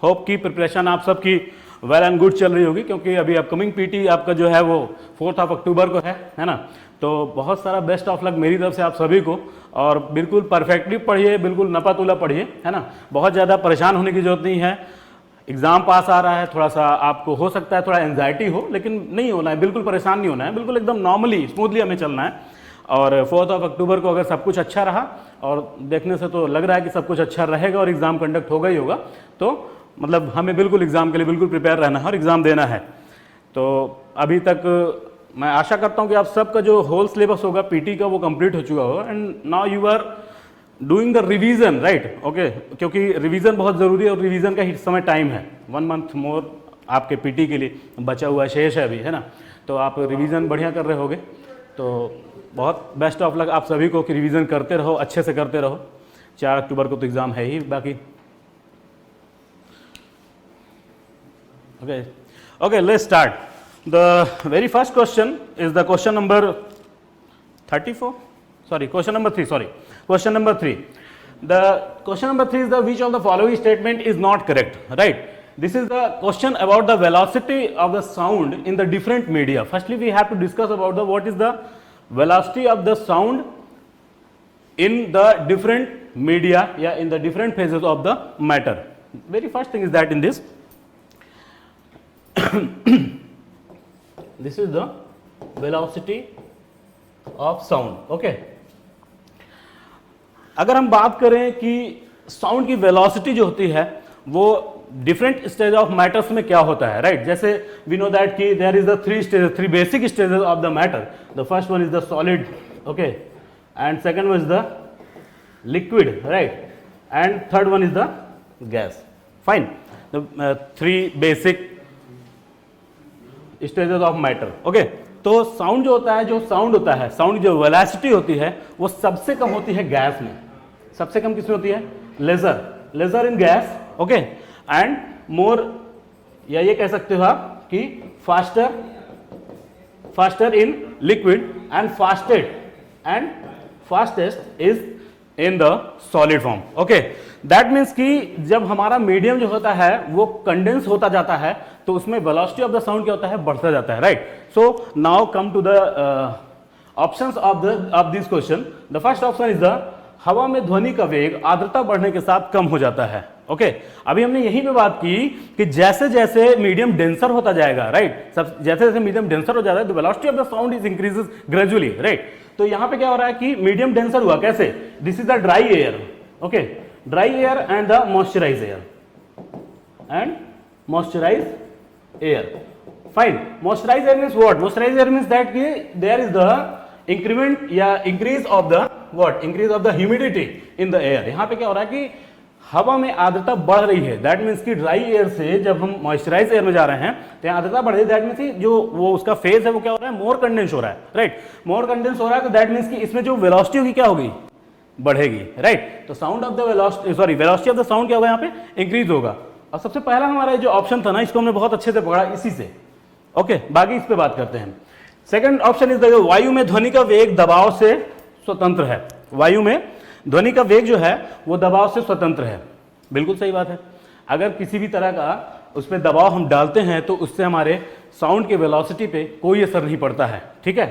Hope की preparation आप सबकी वेल एंड गुड चल रही होगी, क्योंकि अभी अपकमिंग पीटी आपका जो है वो 4 अक्टूबर को है ना। तो बहुत सारा बेस्ट ऑफ लक मेरी तरफ से आप सभी को, और बिल्कुल परफेक्टली पढ़िए, बिल्कुल नपातुला पढ़िए, है ना। बहुत ज़्यादा परेशान होने की जरूरत नहीं है। एग्जाम पास आ रहा है, थोड़ा सा आपको हो सकता है थोड़ा एंजाइटी हो, लेकिन नहीं होना है, बिल्कुल परेशान नहीं होना है, बिल्कुल एकदम नॉर्मली स्मूथली हमें चलना है। और 4 अक्टूबर को अगर सब कुछ अच्छा रहा, और देखने से तो लग रहा है कि सब कुछ अच्छा रहेगा और एग्ज़ाम कंडक्ट होगा ही होगा, तो मतलब हमें बिल्कुल एग्ज़ाम के लिए बिल्कुल प्रिपेयर रहना है और एग्ज़ाम देना है। तो अभी तक मैं आशा करता हूँ कि आप सबका जो होल सिलेबस होगा पीटी का वो कंप्लीट हो चुका होगा, and now you are doing the revision, right, okay. क्योंकि रिवीजन बहुत ज़रूरी है और रिवीजन का इस समय टाइम है, 1 मंथ मोर आपके पीटी के लिए बचा हुआ है, शेष है अभी, है ना। तो आप रिवीजन बढ़िया कर रहे होगे, तो बहुत बेस्ट ऑफ लक आप सभी को कि रिवीजन करते रहो, अच्छे से करते रहो। 4 अक्टूबर को तो एग्ज़ाम है ही बाकी। Okay, let's start. The very first question is the question number 34. Question number 3. Question number 3. The question number 3 is which of the following statement is not correct, right? This is the question about the velocity of the sound in the different media. Firstly, we have to discuss about what is the velocity of the sound in the different media, in the different phases of the matter. Very first thing is that in this this is the velocity of sound, okay। अगर हम बात करें कि sound की velocity जो होती है वो डिफरेंट स्टेज ऑफ मैटर्स में क्या होता है, राइट। जैसे वी नो दैट कि there is the 3 basic stages of the matter. The first one is the solid, okay, and second one is the liquid, right, and third one is the gas, fine. The 3 basic stages of matter, okay. तो sound जो होता है, sound की जो velocity होती है वो सबसे कम होती है गैस में। सबसे कम किसमें होती है? Lesser in gas, okay, and more, या ये कह सकते हो आप कि faster in liquid, and fastest is in the solid form, okay. That means कि जब हमारा मीडियम जो होता है वो कंडेंस होता जाता है तो उसमें वेलोसिटी ऑफ द साउंड क्या होता है? बढ़ता जाता है, right. So now come to the options of this question. The first option is the हवा में ध्वनि का वेग आर्द्रता बढ़ने के साथ कम हो जाता है, ओके। अभी हमने यहीं पे बात की कि जैसे जैसे मीडियम डेंसर होता जाएगा, राइट, जैसे जैसे मीडियम डेंसर हो जाता है the velocity of the sound is increases gradually, right. तो यहां पे क्या हो रहा है कि मीडियम डेंसर हुआ, कैसे? This is the dry air, okay, dry air and the moisturise air, fine. Moisturise air means what? Moisturise air means that कि देयर इज द इंक्रीमेंट या increase of the what? Increase of the humidity in the air. यहां पे क्या हो रहा है कि हवा में आर्द्रता बढ़ रही है। दैट मीन्स कि ड्राई एयर से जब हम मॉइस्चराइज एयर में जा रहे हैं तो यहाँ आर्द्रता बढ़ रही है। दैट मीन्स जो वो उसका फेज है वो क्या हो रहा है? मोर कंडेंस हो रहा है, राइट। मोर कंडेंस हो रहा है तो दैट मीन्स कि इसमें जो वेलोसिटी होगी क्या होगी? बढ़ेगी, राइट। तो sound of the velocity of the sound क्या होगा? यहाँ पे इंक्रीज होगा। और सबसे पहला हमारा जो ऑप्शन था ना, इसको हमने बहुत अच्छे से पढ़ा इसी से, ओके। बाकी इस पे बात करते हैं। सेकंड ऑप्शन इज द वायु में ध्वनि का वेग दबाव से स्वतंत्र है। वायु में ध्वनि का वेग जो है वो दबाव से स्वतंत्र है। बिल्कुल सही बात है। अगर किसी भी तरह का उसमें दबाव हम डालते हैं तो उससे हमारे साउंड के वेलोसिटी पे कोई असर नहीं पड़ता है, ठीक है।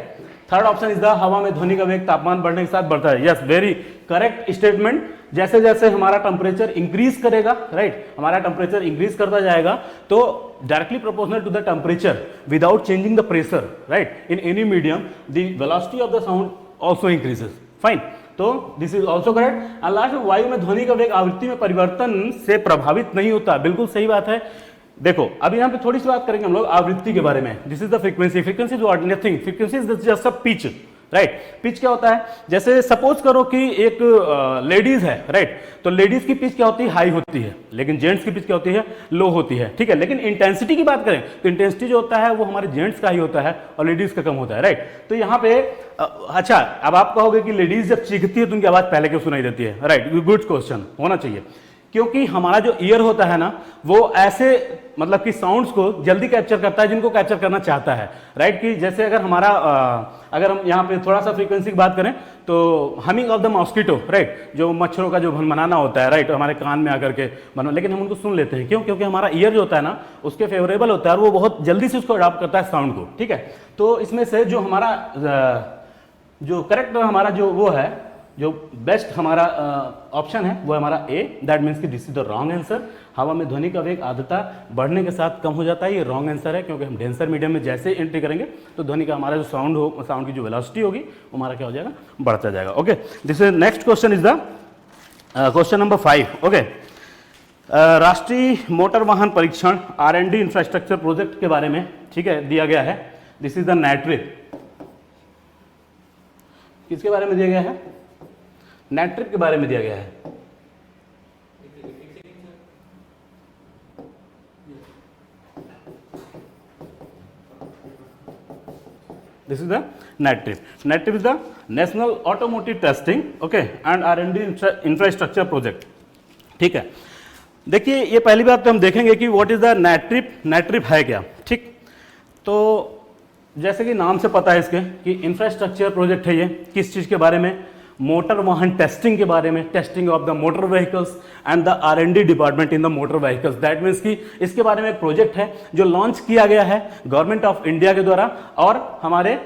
थर्ड ऑप्शन इज द हवा में ध्वनि का वेग तापमान बढ़ने के साथ बढ़ता है। Yes, very correct statement. जैसे जैसे हमारा टेम्परेचर इंक्रीज करेगा, राइट, हमारा टेम्परेचर इंक्रीज करता जाएगा तो directly proportional to the temperature without changing the pressure, right, in any medium the velocity of the sound also increases, fine. तो this is also correct. And last, वायु में ध्वनि का वेग आवृत्ति में परिवर्तन से प्रभावित नहीं होता। बिल्कुल सही बात है। देखो अभी यहाँ पे थोड़ी सी बात करेंगे हम लोग आवृत्ति के बारे में। This is the frequency. Frequency is what? Nothing. Frequency is just a pitch, right. Pitch क्या होता है? जैसे सपोज करो कि एक लेडीज है, राइट, तो लेडीज की पिच क्या होती है? हाई होती है, लेकिन जेंट्स की पिच क्या होती है? लो होती है, ठीक है। लेकिन इंटेंसिटी की बात करें तो इंटेंसिटी जो होता है वो हमारे जेंट्स का ही होता है और लेडीज का कम होता है, राइट। तो यहाँ पे अच्छा, अब आप कहोगे कि लेडीज जब चीखती है तो उनकी आवाज पहले क्यों सुनाई देती है, राइट। गुड क्वेश्चन, होना चाहिए। क्योंकि हमारा जो ईयर होता है ना वो ऐसे मतलब कि साउंड्स को जल्दी कैप्चर करता है जिनको कैप्चर करना चाहता है, राइट। कि जैसे अगर हमारा अगर हम यहाँ पे थोड़ा सा फ्रीक्वेंसी की बात करें तो humming of the mosquito, right, जो मच्छरों का जो भनभनाना होता है, राइट, हमारे कान में आकर के लेकिन हम उनको सुन लेते हैं, क्यों? क्योंकि हमारा ईयर जो होता है ना उसके फेवरेबल होता है और वो बहुत जल्दी से उसको अडॉप्ट करता है साउंड को, ठीक है। तो इसमें से जो हमारा जो करेक्ट हमारा जो वो है, जो बेस्ट हमारा ऑप्शन है वो है हमारा ए, दैट मीन्स कि this is the wrong answer. हवा में ध्वनि का वेग आर्द्रता बढ़ने के साथ कम हो जाता है, ये रॉन्ग आंसर है, क्योंकि हम डेंसर मीडियम में जैसे एंट्री करेंगे तो ध्वनि का हमारा जो साउंड की जो वेलोसिटी होगी वो हमारा क्या हो जाएगा, बढ़ता जाएगा। Okay, this is next question is the question number 5। Okay, राष्ट्रीय मोटर वाहन परीक्षण R&D इंफ्रास्ट्रक्चर प्रोजेक्ट के बारे में, ठीक है, दिया गया है। दिस इज द नैट्रिप, किसके बारे में दिया गया है? नैट्रिप के बारे में दिया गया है। This is the NATRIP. NATRIP is the National Automotive Testing, okay, and R&D Infrastructure Project, ठीक है। देखिए ये पहली बात तो हम देखेंगे कि व्हाट इज द नैट्रिप, नैट्रिप है क्या, ठीक। तो जैसे कि नाम से पता है इसके कि इंफ्रास्ट्रक्चर प्रोजेक्ट है, ये किस चीज़ के बारे में? मोटर वाहन टेस्टिंग के बारे में, testing of the motor vehicles and the R&D department in the motor vehicles. That means कि इसके बारे में एक प्रोजेक्ट है जो लॉन्च किया गया है गवर्नमेंट ऑफ इंडिया के द्वारा और हमारे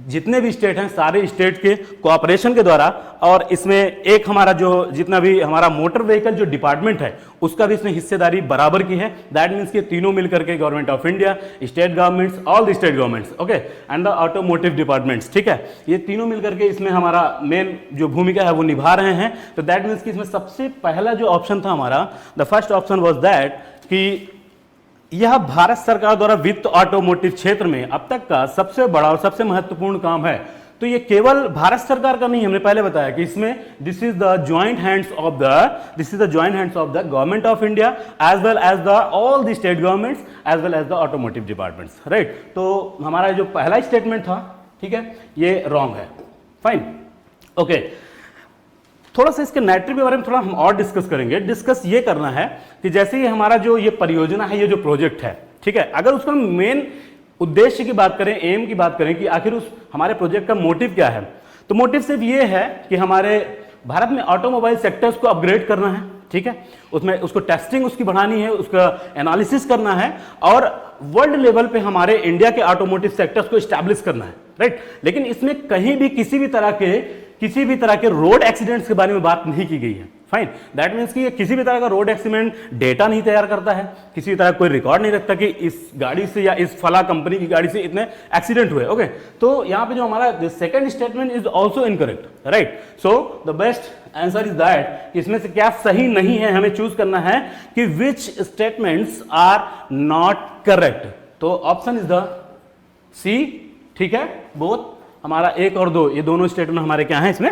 जितने भी स्टेट हैं सारे स्टेट के कोऑपरेशन के द्वारा। और इसमें एक हमारा जो जितना भी हमारा मोटर व्हीकल जो डिपार्टमेंट है उसका भी इसने हिस्सेदारी बराबर की है। दैट मीन्स कि तीनों मिलकर के government of India, state governments, all the state governments, okay, and the automotive departments, ठीक है, ये तीनों मिलकर के इसमें हमारा मेन जो भूमिका है वो निभा रहे हैं। तो दैट मीन्स कि इसमें सबसे पहला जो ऑप्शन था हमारा, the first option was that कि यह भारत सरकार द्वारा वित्त ऑटोमोटिव क्षेत्र में अब तक का सबसे बड़ा और सबसे महत्वपूर्ण काम है। तो ये केवल भारत सरकार का नहीं, हमने पहले बताया कि इसमें this is the joint hands of the government of India as well as the all the state governments as well as the automotive departments, right. तो हमारा जो पहला स्टेटमेंट था, ठीक है, ये रॉन्ग है, फाइन। ओके, थोड़ा सा इसके नैट्रिप के बारे में थोड़ा हम और डिस्कस करेंगे। डिस्कस ये करना है कि जैसे ही हमारा जो ये परियोजना है, ये जो प्रोजेक्ट है, ठीक है, अगर उसका मेन उद्देश्य की बात करें, एम की बात करें कि आखिर उस हमारे प्रोजेक्ट का मोटिव क्या है, तो मोटिव सिर्फ ये है कि हमारे भारत में ऑटोमोबाइल सेक्टर्स को अपग्रेड करना है, ठीक है, उसमें उसको टेस्टिंग उसकी बढ़ानी है, उसका एनालिसिस करना है और वर्ल्ड लेवल पे हमारे इंडिया के ऑटोमोटिव सेक्टर्स को स्टैब्लिश करना है, राइट। लेकिन इसमें कहीं भी किसी भी तरह के रोड एक्सीडेंट्स के बारे में बात नहीं की गई है, फाइन। दैट मीन्स कि ये किसी भी तरह का रोड एक्सीडेंट डेटा नहीं तैयार करता है, किसी भी तरह कोई रिकॉर्ड नहीं रखता कि इस गाड़ी से या इस फला कंपनी की गाड़ी से इतने एक्सीडेंट हुए, ओके। तो यहाँ पे जो हमारा second statement is also incorrect, right. So the best answer is that, इसमें से क्या सही नहीं है, हमें चूज करना है कि विच स्टेटमेंट्स आर नॉट करेक्ट। तो ऑप्शन इज द सी, ठीक है, बोथ हमारा 1 और 2 ये दोनों स्टेटमेंट हमारे क्या हैं इसमें,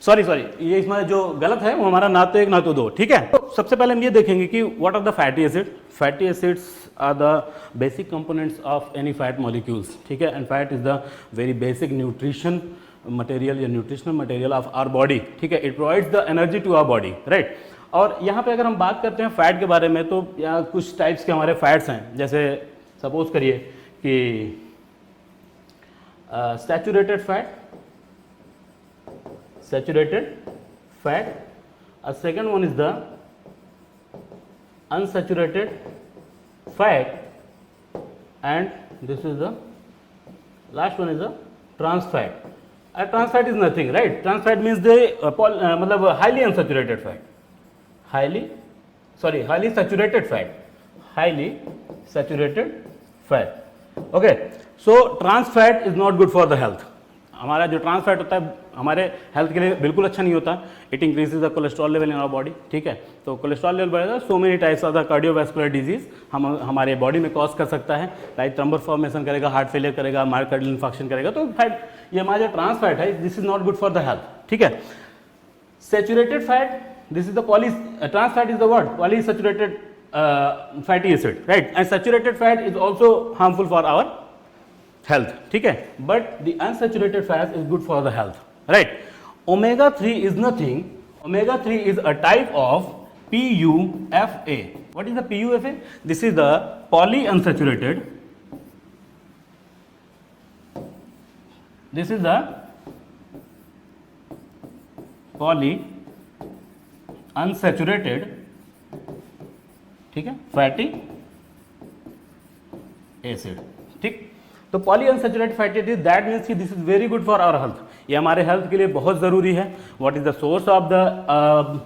सॉरी ये इसमें जो गलत है वो हमारा ना तो 1 ना तो 2, ठीक है। तो सबसे पहले हम ये देखेंगे कि what are the fatty acid. Fatty acids are the basic components of any fat molecules, ठीक है, and fat is the very basic nutrition material या nutritional material of our body, ठीक है, it provides the energy to our body, right. और यहाँ पे अगर हम बात करते हैं फैट के बारे में तो यहाँ कुछ टाइप्स के हमारे फैट्स हैं, जैसे सपोज करिए कि saturated fat, a second one is the unsaturated fat, and this is the last one is the trans fat. Trans fat is nothing, right? Trans fat means the मतलब highly unsaturated fat, highly saturated fat, okay. So trans fat is not good for the health. हमारा जो trans fat होता है हमारे health के लिए बिल्कुल अच्छा नहीं होता। It increases the cholesterol level in our body, ठीक है, तो कोलेस्ट्रॉल लेवल बढ़ेगा, so many types of the cardiovascular disease हमारे बॉडी में कॉज कर सकता है, लाइक थ्रम्बर फॉर्मेशन करेगा, हार्ट फेलियर करेगा, मायोकार्डियल इन्फेक्शन करेगा। तो फैट ये हमारा जो ट्रांस फैट है this is not good for the health, ठीक है। Saturated fat, this is the trans fat is the word polyunsaturated fatty acid, right, and saturated fat is also harmful for our health, ठीक है, but the unsaturated fat is good for the health, right. Omega 3 is nothing, omega 3 is a type of PUFA. What is the PUFA? This is the polyunsaturated. This is the polyunsaturated, ठीक है, fatty acid. ठीक, तो polyunsaturated fatty acid, that means कि this is very good for our health. ये हमारे health के लिए बहुत ज़रूरी है. What is the source of the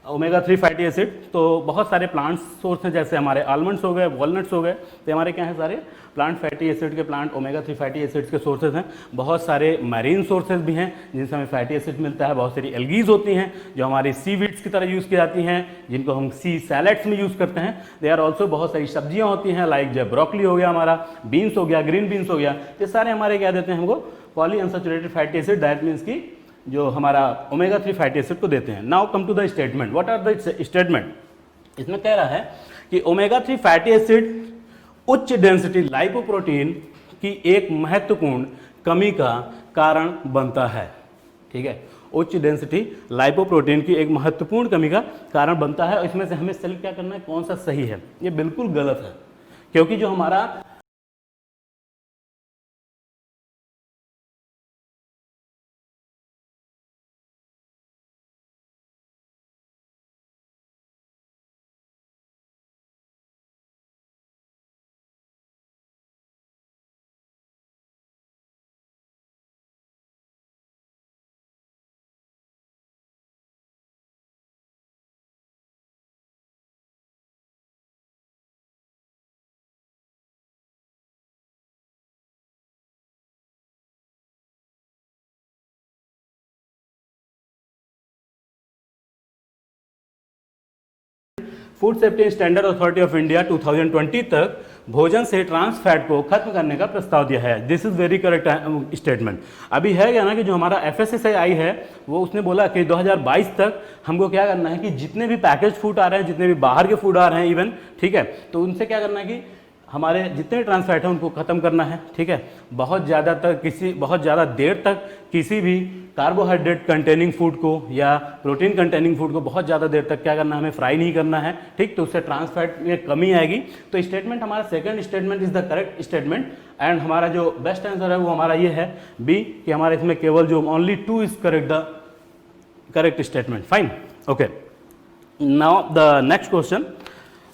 omega 3 fatty acid? तो बहुत सारे प्लांट सोर्स हैं, जैसे हमारे आलमंड्स हो गए, वॉलनट्स हो गए, तो हमारे क्या हैं, सारे प्लांट फैटी एसिड के, प्लांट ओमेगा 3 फैटी एसिड्स के सोर्सेज हैं. बहुत सारे मैरीन सोर्सेज भी हैं जिनसे हमें फैटी एसिड मिलता है. बहुत सारी एल्गीज होती हैं जो हमारी सी वीड्स की तरह यूज़ की जाती हैं, जिनको हम सी सैलेड्स में यूज़ करते हैं. दे आर ऑल्सो बहुत सारी सब्जियाँ होती हैं, लाइक जो ब्रोकली हो गया, हमारा बीन्स हो गया, ग्रीन बीन्स हो गया, ये सारे हमारे क्या देते हैं हमको, polyunsaturated fatty acid. That means की जो हमारा ओमेगा 3 फैटी एसिड को देते हैं. Now come to the statement. What are the statement? इसमें कह रहा है कि ओमेगा 3 फैटी एसिड उच्च डेंसिटी लाइपोप्रोटीन की एक महत्वपूर्ण कमी का कारण बनता है. ठीक है, उच्च डेंसिटी लाइपोप्रोटीन की एक महत्वपूर्ण कमी का कारण बनता है. और इसमें से हमें सेलेक्ट क्या करना है, कौन सा सही है. ये बिल्कुल गलत है, क्योंकि जो हमारा food safety standard authority of India 2020 तक भोजन से ट्रांस फैट को खत्म करने का प्रस्ताव दिया है. This is very correct statement. अभी है क्या ना कि जो हमारा FSSAI है वो उसने बोला कि 2022 तक हमको क्या करना है कि जितने भी पैकेज फूड आ रहे हैं, जितने भी बाहर के फूड आ रहे हैं इवन, ठीक है, तो उनसे क्या करना है कि हमारे जितने ट्रांस फैट हैं उनको ख़त्म करना है. ठीक है, बहुत ज़्यादा देर तक किसी भी कार्बोहाइड्रेट कंटेनिंग फूड को या प्रोटीन कंटेनिंग फूड को बहुत ज़्यादा देर तक क्या करना है, हमें फ्राई नहीं करना है. ठीक, तो उससे ट्रांस फैट में कमी आएगी. तो स्टेटमेंट हमारा second statement is the correct statement. And हमारा जो बेस्ट आंसर है वो हमारा ये है बी, कि हमारे इसमें केवल जो only 2 is correct, the correct statement. Fine, okay. Now the next question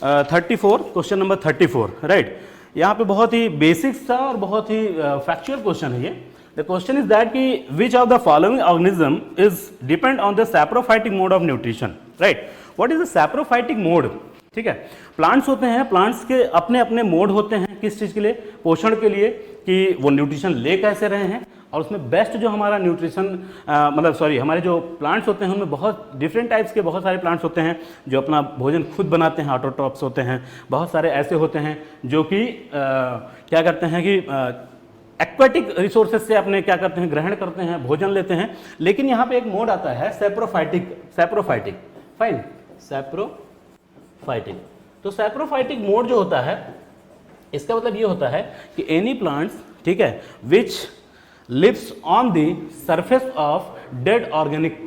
34, question number 34, right. यहाँ पे बहुत ही बेसिक्स था और बहुत ही फैक्चुअल क्वेश्चन है ये. द क्वेश्चन इज दैट कि which of the following organism is depend on the saprophytic mode of nutrition, right. What is the saprophytic mode? ठीक है, प्लांट्स होते हैं, प्लांट्स के अपने अपने मोड होते हैं. किस चीज़ के लिए? पोषण के लिए, कि वो न्यूट्रिशन ले कैसे रहे हैं. और उसमें बेस्ट जो हमारा न्यूट्रिशन हमारे जो प्लांट्स होते हैं उनमें बहुत डिफरेंट टाइप्स के बहुत सारे प्लांट्स होते हैं जो अपना भोजन खुद बनाते हैं, ऑटोट्रॉप्स होते हैं. बहुत सारे ऐसे होते हैं जो कि क्या करते हैं कि एक्वेटिक रिसोर्सेज से अपने क्या करते हैं, ग्रहण करते हैं, भोजन लेते हैं. लेकिन यहाँ पे एक मोड आता है सैप्रोफाइटिक. Fine, saprophytic. तो सैप्रोफाइटिक मोड जो होता है, इसका मतलब ये होता है कि एनी प्लांट्स, ठीक है, which lives on the surface of dead organic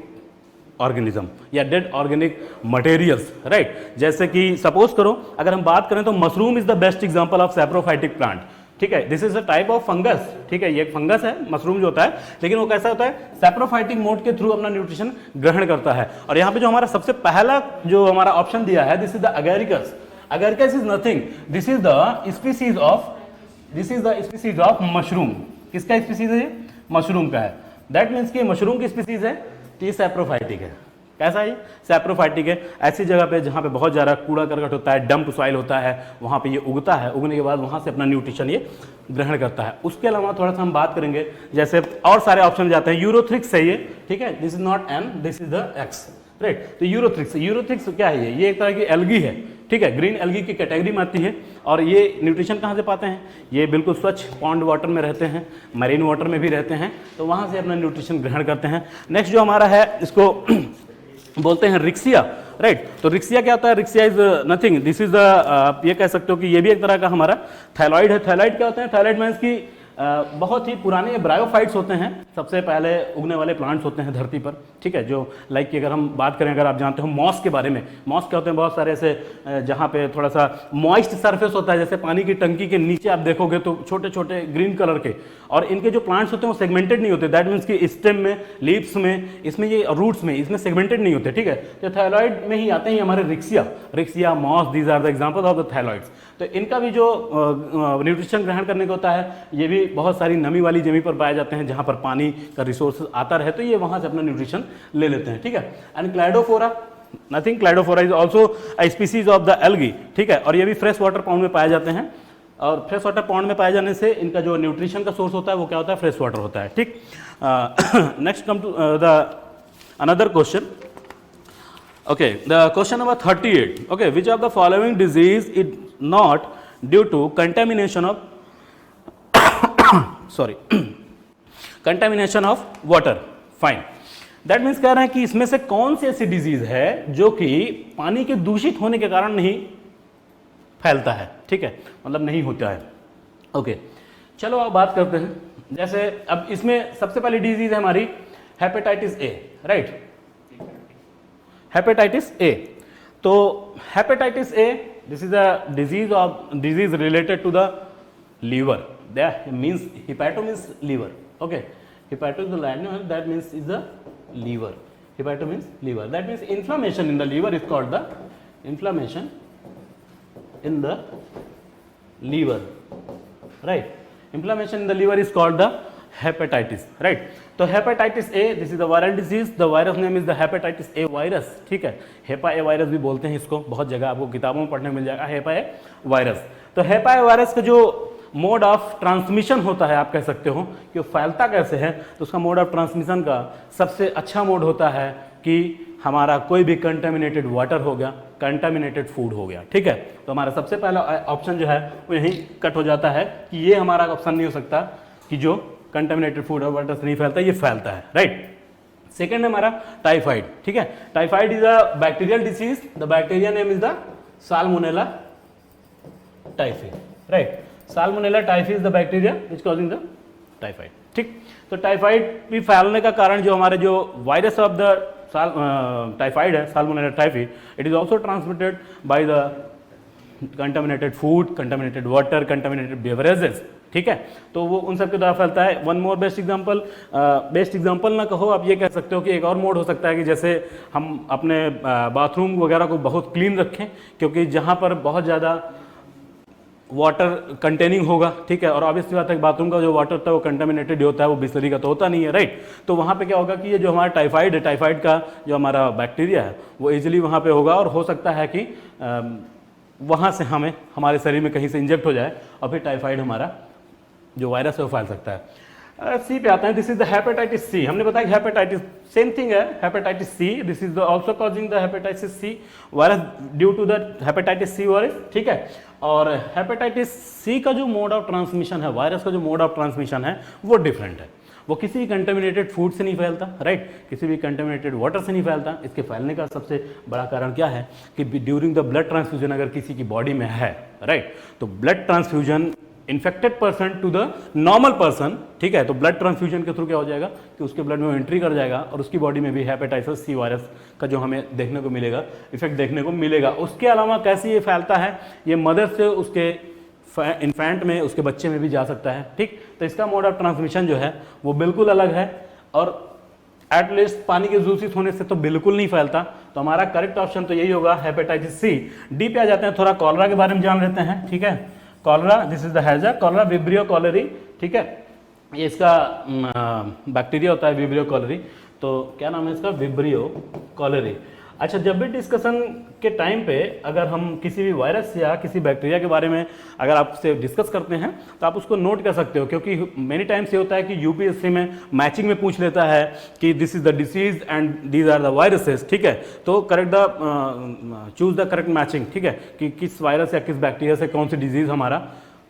organism या डेड ऑर्गेनिक मटेरियल्स, राइट. जैसे कि सपोज करो अगर हम बात करें तो mushroom is the best example of saprophytic plant. ठीक है, this is a type of fungus. ठीक है, ये एक फंगस है, मशरूम जो होता है, लेकिन वो कैसा होता है, सैप्रोफाइटिक मोड के थ्रू अपना न्यूट्रिशन ग्रहण करता है. और यहाँ पे जो हमारा सबसे पहला जो हमारा ऑप्शन दिया है, this is the Agaricus. Agaricus is nothing, this is the species of mushroom. किसका स्पीसीज है? मशरूम का है. दैट मीन्स कि मशरूम की स्पीसीज है, तो ये सैप्रोफाइटिक है. कैसा है? सैप्रोफाइटिक है. ऐसी जगह पे जहाँ पे बहुत ज़्यादा कूड़ा करकट होता है, डंप सॉइल होता है, वहाँ पे ये उगता है. उगने के बाद वहाँ से अपना न्यूट्रिशन ये ग्रहण करता है. उसके अलावा थोड़ा सा हम बात करेंगे, जैसे और सारे ऑप्शन जाते हैं. यूरोथ्रिक्स है ये. ठीक है, this is not an, this is the x, right. तो यूरोथ्रिक्स क्या है? ये एक तरह की एल्गी है. ठीक है, ग्रीन एल्गी की कैटेगरी में आती है. और ये न्यूट्रिशन कहाँ से पाते हैं? ये बिल्कुल स्वच्छ पॉन्ड वाटर में रहते हैं, मरीन वाटर में भी रहते हैं, तो वहाँ से अपना न्यूट्रिशन ग्रहण करते हैं. नेक्स्ट जो हमारा है, इसको बोलते हैं रिक्सिया, राइट. तो रिक्सिया क्या होता है? Riccia is nothing, this is the, ये कह सकते हो कि ये भी एक तरह का हमारा थैलॉइड है. थैलॉइड क्या होता है? थैलॉइड मीन्स की बहुत ही पुराने ब्रायोफाइट्स होते हैं, सबसे पहले उगने वाले प्लांट्स होते हैं धरती पर. ठीक है, जो लाइक कि अगर हम बात करें, अगर आप जानते हो मॉस के बारे में, मॉस क्या होते हैं, बहुत सारे ऐसे जहाँ पे थोड़ा सा मॉइस्ट सरफेस होता है, जैसे पानी की टंकी के नीचे आप देखोगे तो छोटे छोटे ग्रीन कलर के, और इनके जो प्लांट्स होते हैं वो सेगमेंटेड नहीं होते, दैट मीन्स कि स्टेम में, लीव्स में, इसमें ये रूट्स में, इसमें सेगमेंटेड नहीं होते, ठीक है। तो थायलॉइड में ही आते हैं हमारे Riccia, moss, these are the example of the thalloids. तो इनका भी जो न्यूट्रिशन ग्रहण करने का होता है, ये भी बहुत सारी नमी वाली जमीन पर पाए जाते हैं जहाँ पर पानी का रिसोर्स आता रहे, तो ये वहाँ से अपना न्यूट्रिशन ले लेते हैं, ठीक है। And Cladophora, nothing, Cladophora is also a species of the algae, ठीक है, और ये भी फ्रेश वाटर पाउंड में पाए जाते हैं, और फ्रेश वाटर पाउंड में पाए जाने से इनका जो न्यूट्रिशन का सोर्स होता है वो क्या होता है, फ्रेश वाटर होता है, ठीक। Next come to the another question. Okay, the question number 38. Okay, which of the following disease is not due to contamination of sorry contamination of water? Fine. That means कह रहे हैं कि इसमें से कौन सी ऐसी डिजीज है जो कि पानी के दूषित होने के कारण नहीं फैलता है, ठीक है, मतलब नहीं होता है। ओके, चलो अब बात करते हैं। जैसे अब इसमें सबसे पहली डिजीज है हमारी hepatitis A, right, hepatitis A. तो hepatitis A, this is a disease related to the liver, that means hepato means liver, okay, hepato is the Latin, that means is the liver, hepato means liver, that means inflammation in the liver is called the inflammation in the liver, right, inflammation in the liver is called the hepatitis, right. तो hepatitis A, this is the viral disease, the virus name is the hepatitis A virus, ठीक है, HEPA ए virus भी बोलते हैं इसको, बहुत जगह आपको किताबों में पढ़ने मिल जाएगा हेपा ए वायरस। तो हेपा ए वायरस का जो मोड ऑफ ट्रांसमिशन होता है, आप कह सकते हो कि वो फैलता कैसे है, तो उसका मोड ऑफ ट्रांसमिशन का सबसे अच्छा मोड होता है कि हमारा कोई भी कंटेमिनेटेड वाटर हो गया, कंटेमिनेटेड फूड हो गया, ठीक है। तो हमारा सबसे पहला ऑप्शन जो है वो यहीं कट हो जाता है कि ये हमारा ऑप्शन नहीं हो सकता कि जो कंटेमिनेटेड फूड और वाटर से नहीं फैलता, ये फैलता है, राइट। सेकेंड है हमारा टाइफाइड, ठीक है, typhoid is a bacterial disease, the bacteria name is the salmonella typhi, right, salmonella typhi is the bacteria which causing the typhoid, ठीक। तो टाइफाइड भी फैलने का कारण जो हमारे जो वायरस ऑफ द टाइफाइड है, salmonella typhi, it is also transmitted by the contaminated food, contaminated water, contaminated beverages, ठीक है। तो वो उन सब के द्वारा फैलता है। वन मोर बेस्ट एग्जांपल ना कहो, आप ये कह सकते हो कि एक और मोड हो सकता है कि जैसे हम अपने बाथरूम वगैरह को बहुत क्लीन रखें, क्योंकि जहाँ पर बहुत ज़्यादा वाटर कंटेनिंग होगा, ठीक है, और ऑब्वियसली बात है बाथरूम का जो वाटर होता है वो कंटामिनेटेड होता है, वो बिस्लरी का तो होता नहीं है, राइट। तो वहाँ पे क्या होगा कि ये जो हमारा टाइफाइड है, टाइफाइड का जो हमारा बैक्टीरिया है वो इजीली वहाँ पे होगा, और हो सकता है कि वहाँ से हमें हमारे शरीर में कहीं से इंजेक्ट हो जाए और फिर टाइफाइड हमारा जो वायरस है वो फैल सकता है। सी पे आते हैं, this is the hepatitis C. हमने बताया कि हेपेटाइटिस सेम थिंग है, hepatitis C, this is also causing the hepatitis C virus due to the hepatitis C virus, ठीक है। और हेपेटाइटिस सी का जो मोड ऑफ ट्रांसमिशन है, वायरस का जो मोड ऑफ ट्रांसमिशन है वो डिफरेंट है, वो किसी भी कंटेमिनेटेड फूड से नहीं फैलता, राइट, किसी भी कंटेमिनेटेड वाटर से नहीं फैलता। इसके फैलने का सबसे बड़ा कारण क्या है कि ड्यूरिंग द ब्लड ट्रांसफ्यूजन अगर किसी की बॉडी में है, राइट, तो blood transfusion infected person to the normal person, ठीक है, तो ब्लड ट्रांसफ्यूजन के थ्रू क्या हो जाएगा कि उसके ब्लड में वो एंट्री कर जाएगा और उसकी बॉडी में भी हेपेटाइटिस सी वायरस का जो हमें देखने को मिलेगा, इफेक्ट देखने को मिलेगा। उसके अलावा कैसे ये फैलता है, ये मदर से उसके इन्फेंट में, उसके बच्चे में भी जा सकता है, ठीक। तो इसका मोड ऑफ ट्रांसमिशन जो है वो बिल्कुल अलग है, और एटलीस्ट पानी के दूषित होने से तो बिल्कुल नहीं फैलता। तो हमारा करेक्ट ऑप्शन तो यही होगा, हेपेटाइटिस सी। डी पे आ जाते हैं, थोड़ा कॉलरा के बारे में जान लेते हैं, ठीक है। कॉलरा, दिस इज द हैजा, कॉलरा विब्रियो कॉलेरी, ठीक है, ये इसका बैक्टीरिया होता है विब्रियो कॉलेरी। तो क्या नाम है इसका, विब्रियो कॉलेरी। अच्छा, जब भी डिस्कशन के टाइम पे अगर हम किसी भी वायरस या किसी बैक्टीरिया के बारे में अगर आपसे डिस्कस करते हैं तो आप उसको नोट कर सकते हो, क्योंकि मेनी टाइम्स ये होता है कि यूपीएससी में मैचिंग में पूछ लेता है कि this is the disease and these are the viruses, ठीक है। तो correct the choose the correct matching, ठीक है, कि किस वायरस या किस बैक्टीरिया से कौन सी डिजीज हमारा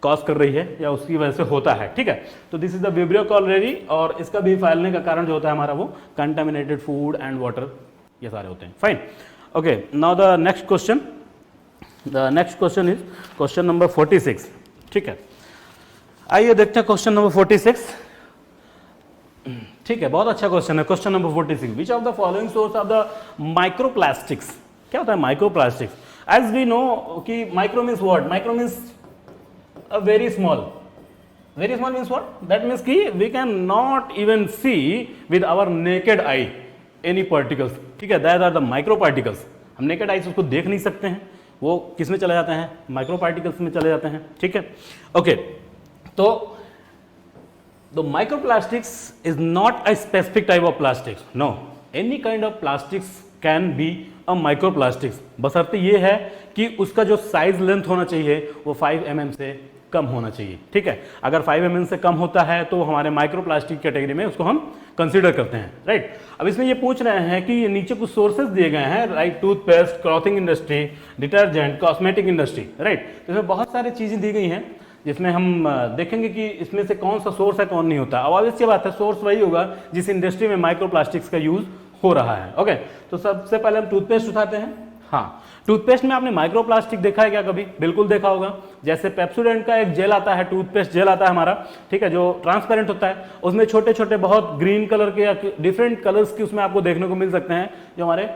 कॉज कर रही है या उसकी वजह से होता है, ठीक है। तो this is the vibrio cholerae, और इसका भी फैलने का कारण जो होता है हमारा वो कंटामिनेटेड फूड एंड वाटर, ये सारे होते हैं। Fine, okay, now the next question is question number 46, ठीक है। आइए देखते हैं क्वेश्चन नंबर 46। ठीक है, बहुत अच्छा क्वेश्चन है। Question number 46, which of the following source of the microplastics. क्या होता है माइक्रोप्लास्टिक्स? एज वी नो कि micro means what? Micro means a very small. Very small means what? That means कि we can not even see with our naked eye any particles, ठीक है, that are the micro particles. हम naked eye उसको देख नहीं सकते हैं, वो किस में चले जाते हैं? माइक्रो पार्टिकल्स में चले जाते हैं, ठीक है। ओके, तो the microplastics is not a specific type of plastics, no, any kind of plastics can be a microplastics, बशर्ते ये है कि उसका जो साइज लेंथ होना चाहिए वो 5 mm से कम होना चाहिए, ठीक है। अगर 5 mm से कम होता है तो हमारे माइक्रोप्लास्टिक कैटेगरी में उसको हम कंसीडर करते हैं, राइट। अब इसमें ये पूछ रहे हैं कि ये नीचे कुछ सोर्सेज दिए गए हैं, right, toothpaste, clothing industry, detergent, cosmetic industry, right. तो इसमें बहुत सारी चीज़ें दी गई हैं जिसमें हम देखेंगे कि इसमें से कौन सा सोर्स है कौन नहीं होता। अब ऑब्वियस सी बात है, सोर्स वही होगा जिस इंडस्ट्री में माइक्रोप्लास्टिक्स का यूज हो रहा है। ओके, तो सबसे पहले हम टूथपेस्ट उठाते हैं। हाँ, टूथपेस्ट में आपने माइक्रोप्लास्टिक देखा है क्या कभी? बिल्कुल देखा होगा। जैसे पेप्सोडेंट का एक जेल आता है, टूथपेस्ट जेल आता है हमारा, ठीक है, जो ट्रांसपेरेंट होता है, उसमें छोटे छोटे बहुत ग्रीन कलर के या डिफरेंट कलर्स की उसमें आपको देखने को मिल सकते हैं जो हमारे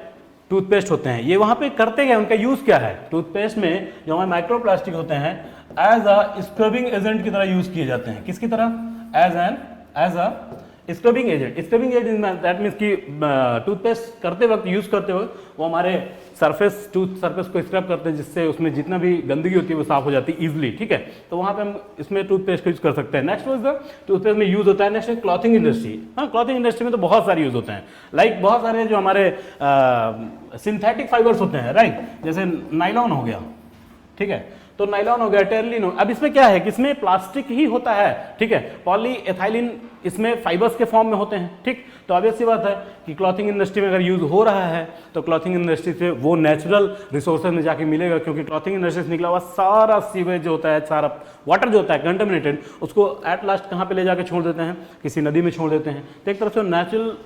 टूथपेस्ट होते हैं। ये वहाँ पे करते हैं, उनका यूज क्या है? टूथपेस्ट में जो हमारे माइक्रोप्लास्टिक होते हैं एज अ स्क्रबिंग एजेंट की तरह यूज किए जाते हैं। किसकी तरह? As a scrubbing agent. Scrubbing agent that means कि टूथपेस्ट करते वक्त, यूज करते वक्त वो हमारे सरफेस, टूथ सरफेस को स्क्रब करते हैं, जिससे उसमें जितना भी गंदगी होती है वो साफ हो जाती है इजिली, ठीक है। तो वहाँ पे हम इसमें टूथपेस्ट का यूज कर सकते हैं। नेक्स्ट वाज द टूथपेस्ट में यूज होता है। Next clothing industry. हाँ, क्लॉथिंग इंडस्ट्री में तो बहुत सारे यूज होते हैं, लाइक बहुत सारे जो हमारे सिंथेटिक फाइबर्स होते हैं, राइट, जैसे नाइलॉन हो गया, ठीक है, तो नाइलॉन हो गया, टेरलिन हो। अब इसमें क्या है कि इसमें प्लास्टिक ही होता है, ठीक है, पॉलीएथाइलिन इसमें फाइबर्स के फॉर्म में होते हैं, ठीक। तो ऑब्वियस सी बात है कि क्लॉथिंग इंडस्ट्री में अगर यूज हो रहा है तो क्लॉथिंग इंडस्ट्री से वो नेचुरल रिसोर्सेज में जाके मिलेगा, क्योंकि क्लॉथिंग इंडस्ट्री से निकला हुआ सारा सीवेज जो होता है, सारा वाटर जो होता है कंटेमिनेटेड, उसको एट लास्ट कहाँ पे ले जाके छोड़ देते हैं? किसी नदी में छोड़ देते हैं। तो एक तरफ से नेचुरल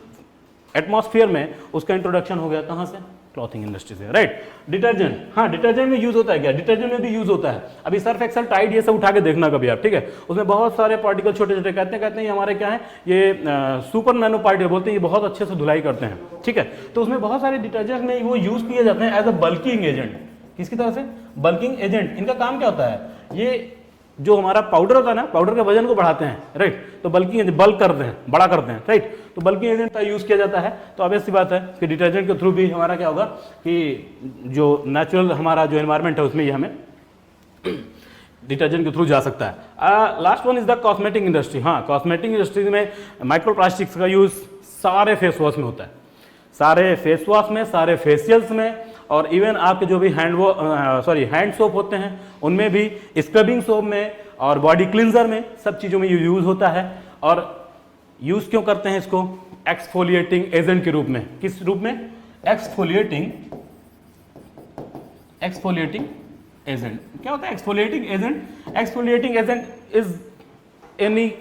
एटमॉस्फेयर में उसका इंट्रोडक्शन हो गया, कहाँ से? क्लॉथिंग इंडस्ट्री से, राइट। डिटर्जेंट, हाँ, डिटर्जेंट में यूज होता है क्या? डिटर्जेंट में भी यूज होता है। अभी सर्फ एक्सेल, टाइड, ये सब उठा के देखना कभी आप, ठीक है, उसमें बहुत सारे पार्टिकल छोटे छोटे कहते हैं ये हमारे क्या है, ये सुपर नैनो पार्टिकल बोलते हैं, ये बहुत अच्छे से धुलाई करते हैं, ठीक है। तो उसमें बहुत सारे डिटर्जेंट में वो यूज किए जाते हैं एज अ बल्किंग एजेंट। किसकी तरह से? Bulking agent. इनका काम क्या होता है? ये जो हमारा पाउडर होता है ना, पाउडर के वजन को बढ़ाते हैं, राइट, तो बल्किंग, बल्क करते हैं, बड़ा करते हैं, राइट, तो बल्किंग एजेंट का यूज किया जाता है। तो ऑब्वियस सी बात है कि डिटर्जेंट के थ्रू भी हमारा क्या होगा कि जो नेचुरल हमारा जो एनवायरनमेंट है उसमें ये हमें डिटर्जेंट के थ्रू जा सकता है। Last one is the cosmetic industry. हाँ, कॉस्मेटिक इंडस्ट्री में माइक्रोप्लास्टिक्स का यूज सारे फेस वॉश में होता है, सारे फेस वॉश में, सारे फेशियल्स में, और इवन आपके जो भी हैंड सोप होते हैं उनमें भी, स्क्रबिंग सोप में और बॉडी क्लिंजर में, सब चीज़ों में यूज होता है। और यूज क्यों करते हैं इसको? एक्सफोलिएटिंग एजेंट के रूप में। किस रूप में? Exfoliating agent. क्या होता है exfoliating agent? Exfoliating agent is any,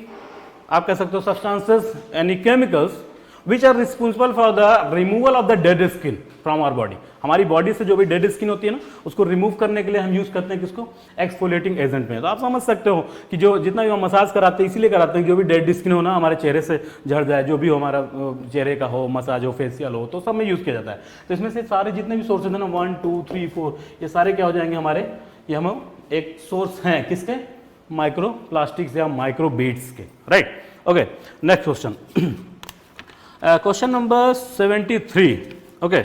आप कह सकते हो, substances, any chemicals which are responsible for the removal of the dead skin from our body। हमारी बॉडी से जो भी डेड स्किन होती है ना, उसको रिमूव करने के लिए हम यूज करते हैं किसको? एक्सफोलिएटिंग एजेंट में। तो आप समझ सकते हो कि जो जितना भी हम मसाज कराते हैं इसीलिए कराते हैं, जो भी डेड स्किन हो ना हमारे चेहरे से झड़ जाए, जो भी हो हमारा चेहरे का हो, मसाज हो, फेशियल हो, तो सब में यूज किया जाता है। तो इसमें से सारे जितने भी सोर्सेज हैं ना, 1 2 3 4, ये सारे क्या हो जाएंगे हमारे? ये हम एक सोर्स हैं किसके? माइक्रो प्लास्टिक्स या माइक्रो बीड्स के, right. Okay, next question, question number 73। Okay,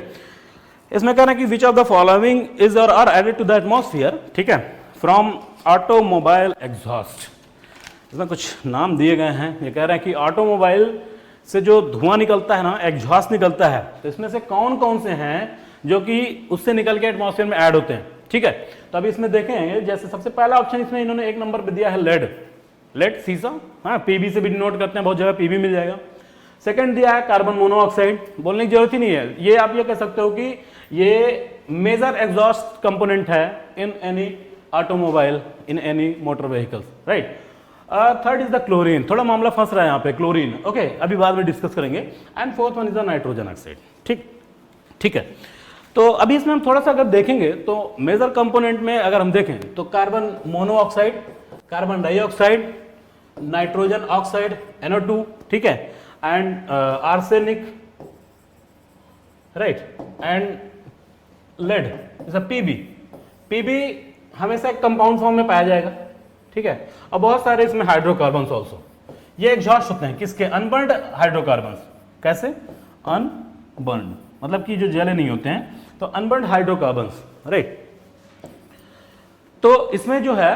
इसमें कहना है कि which of the following is और are added to the atmosphere, ठीक है, फ्रॉम ऑटोमोबाइल एग्जॉस्ट। इसमें कुछ नाम दिए गए हैं। ये कह रहे हैं कि ऑटोमोबाइल से जो धुआं निकलता है ना, एग्जॉस्ट निकलता है, तो इसमें से कौन कौन से हैं जो कि उससे निकल के एटमॉस्फेयर में ऐड होते हैं, ठीक है। तो अभी इसमें देखें, जैसे सबसे पहला ऑप्शन इसमें इन्होंने 1 नंबर पे दिया है लेड, शीशा, हाँ, पीबी से भी डिनोट करते हैं, बहुत जगह पीबी मिल जाएगा। सेकंड दिया है कार्बन मोनोऑक्साइड, बोलने की जरूरत ही नहीं है, ये आप ये कह सकते हो कि ये मेजर एग्जॉस्ट कंपोनेंट है in any automobile, in any motor vehicles, right. Third is the chlorine, थोड़ा मामला फंस रहा है यहाँ पे, क्लोरीन, ओके, अभी बाद में डिस्कस करेंगे। And fourth one is the nitrogen oxide, ठीक है। तो अभी इसमें हम थोड़ा सा अगर देखेंगे तो मेजर कंपोनेंट में अगर हम देखें तो carbon monoxide, carbon dioxide, nitrogen oxide NO2, ठीक है, and arsenic, right, and lead is a PB. PB हमेशा एक कंपाउंड फॉर्म में पाया जाएगा, ठीक है। और बहुत सारे इसमें हाइड्रोकार्बन्स ऑल्सो, ये एग्जॉस्ट होते हैं किसके, अनबर्न्ड हाइड्रोकार्बन्स। कैसे, अनबर्न्ड मतलब कि जो जले नहीं होते हैं, तो अनबर्न्ड हाइड्रोकार्बन्स, राइट। तो इसमें जो है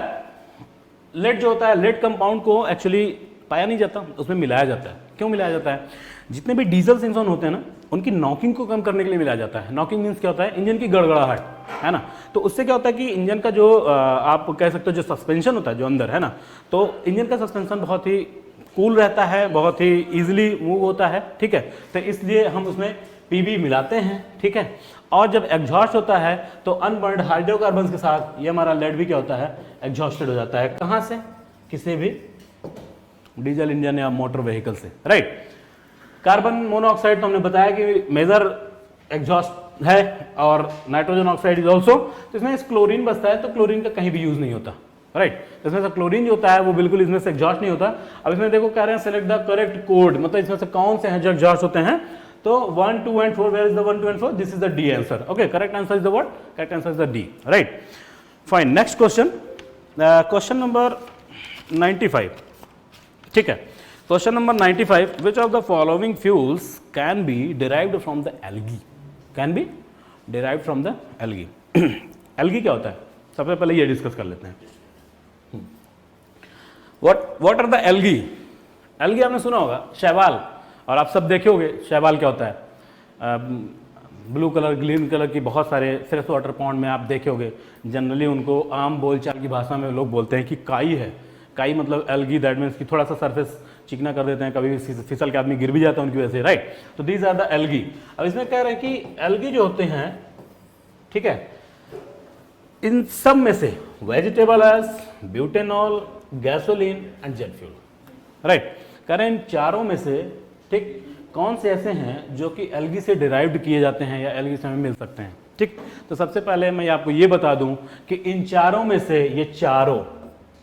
लेड जो होता है, लेड कंपाउंड को एक्चुअली पाया नहीं जाता, उसमें मिलाया जाता है। क्यों मिलाया जाता है, जितने भी डीजल इंजन होते हैं ना, उनकी नॉकिंग को कम करने के लिए मिलाया जाता है। नॉकिंग मीन्स क्या होता है, इंजन की गड़गड़ाहट, है ना। तो उससे क्या होता है कि इंजन का जो आप कह सकते हो जो सस्पेंशन होता है जो अंदर, है ना, तो इंजन का सस्पेंशन बहुत ही कूल रहता है, बहुत ही ईजिली मूव होता है, ठीक है। तो इसलिए हम उसमें पीबी मिलाते हैं, ठीक है। और जब एग्जॉस्ट होता है तो अनबर्न्ड हाइड्रोकार्बन्स के साथ ये हमारा लेड भी क्या होता है, एग्जॉस्टेड हो जाता है। कहाँ से, किसी भी डीजल इंजन या मोटर व्हीकल से, राइट। कार्बन मोनोऑक्साइड तो हमने बताया कि मेजर एग्जॉस्ट है, और नाइट्रोजन ऑक्साइड इज ऑल्सो। तो इसमें क्लोरीन बचता है, तो क्लोरीन का कहीं भी यूज नहीं होता, राइट। तो इसमें से क्लोरीन जो होता है वो बिल्कुल इसमें से एग्जॉस्ट नहीं होता। अब इसमें देखो कह रहे हैं सेलेक्ट द करेक्ट कोड, मतलब इसमें से कौन से हैं जो एग्जॉस्ट होते हैं। तो 1, 2 and 4, where is the 1, 2 and 4? This is the D answer. Okay, correct answer is the what? Correct answer is the D, right? Fine. Next question, question number 95. ठीक है, question number 95. Which of the following fuels can be derived from the algae? Can be derived from the algae. algae क्या होता है, सबसे पहले ये discuss कर लेते हैं। What are the algae? algae आपने सुना होगा, शैवाल, और आप सब देखे होंगे शैवाल क्या होता है। ब्लू कलर, ग्रीन कलर की बहुत सारे फ्रेश वाटर पॉन्ड में आप देखे होंगे। जनरली उनको आम बोलचाल की भाषा में लोग बोलते हैं कि काई है। काई मतलब एल्गी, दैट मीन्स कि थोड़ा सा सरफेस चिकना कर देते हैं, कभी फिसल के आदमी गिर भी जाता है उनकी वजह से, राइट। तो दीज आर द एल्गी। अब इसमें कह रहे हैं कि एल्गी जो होते हैं, ठीक है, इन सब में से vegetable oils, butanol, gasoline and jet fuel, right. कह रहे हैं इन चारों में से, ठीक, कौन से ऐसे हैं जो कि एल्गी से डिराइव्ड किए जाते हैं या एल्गी से हमें मिल सकते हैं, ठीक। तो सबसे पहले मैं आपको ये बता दूं कि इन चारों में से ये चारों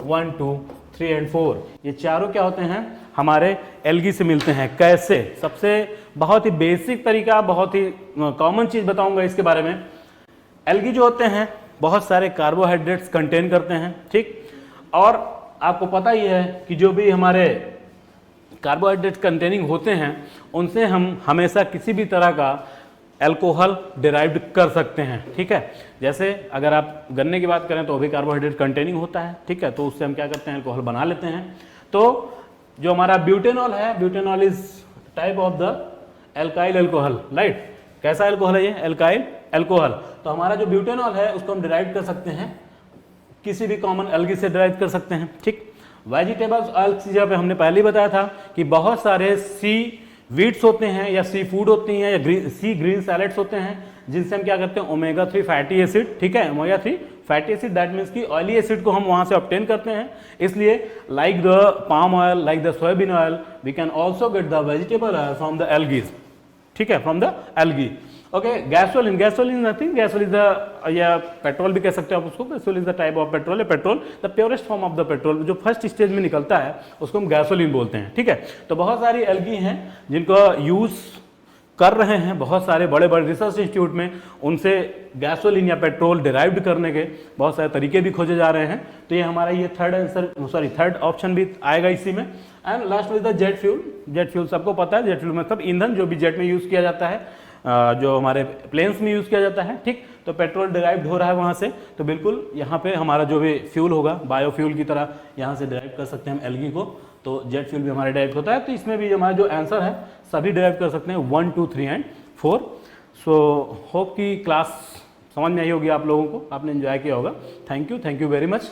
1, 2, 3 and 4 ये चारों क्या होते हैं, हमारे एल्गी से मिलते हैं। कैसे, सबसे बहुत ही बेसिक तरीका, बहुत ही कॉमन चीज बताऊंगा इसके बारे में। एल्गी जो होते हैं बहुत सारे कार्बोहाइड्रेट्स कंटेन करते हैं, ठीक। और आपको पता ही है कि जो भी हमारे कार्बोहाइड्रेट कंटेनिंग होते हैं उनसे हम हमेशा किसी भी तरह का अल्कोहल डिराइव्ड कर सकते हैं, ठीक है। जैसे अगर आप गन्ने की बात करें तो भी कार्बोहाइड्रेट कंटेनिंग होता है, ठीक है। तो उससे हम क्या करते हैं, अल्कोहल बना लेते हैं। तो जो हमारा ब्यूटेनॉल है, butanol is type of the alkyl alcohol, right. कैसा अल्कोहल है ये, एल्काइल अल्कोहल। तो हमारा जो ब्यूटेनॉल है उसको हम डिराइव कर सकते हैं, किसी भी कॉमन एल्गी से डिराइव कर सकते हैं, ठीक। वेजिटेबल्स ऑयल्स की जगह पे हमने पहले ही बताया था कि बहुत सारे सी वीट्स होते हैं या सी फूड होती हैं या सी ग्रीन सैलेड्स होते हैं, जिनसे हम क्या करते हैं, ओमेगा 3 फैटी एसिड, ठीक है। Omega 3 fatty acid that means कि ऑयली एसिड को हम वहां से ऑब्टेन करते हैं। इसलिए like the palm oil, like the soyabean oil, we can also get the vegetable oil from the algae, ठीक है, from the algae. Okay, gasoline, gasoline nothing, gasoline the या पेट्रोल भी कह सकते हैं आप उसको। Gasoline is the type of petrol, petrol the purest form of the petrol, जो फर्स्ट स्टेज में निकलता है उसको हम गैसोलिन बोलते हैं, ठीक है। तो बहुत सारी एल्गी हैं जिनको यूज कर रहे हैं बहुत सारे बड़े बड़े रिसर्च इंस्टीट्यूट में, उनसे गैसोलिन या पेट्रोल डिराइव्ड करने के बहुत सारे तरीके भी खोजे जा रहे हैं। तो ये हमारा ये थर्ड ऑप्शन भी आएगा इसी में। एंड लास्ट में the jet fuel. Jet fuel सबको पता है, जेट फ्यूल मतलब ईंधन जो भी जेट में यूज किया जाता है, जो हमारे प्लेन्स में यूज किया जाता है, ठीक। तो पेट्रोल डिराइव्ड हो रहा है वहां से, तो बिल्कुल यहाँ पे हमारा जो भी फ्यूल होगा बायोफ्यूल की तरह यहाँ से डिराइव कर सकते हैं हम एल्गी को। तो जेट फ्यूल भी हमारा डिराइव होता है। तो इसमें भी हमारा जो आंसर है सभी डिराइव कर सकते हैं 1, 2, 3 and 4। सो होप की क्लास समझ में आई होगी आप लोगों को, आपने एंजॉय किया होगा। Thank you very much.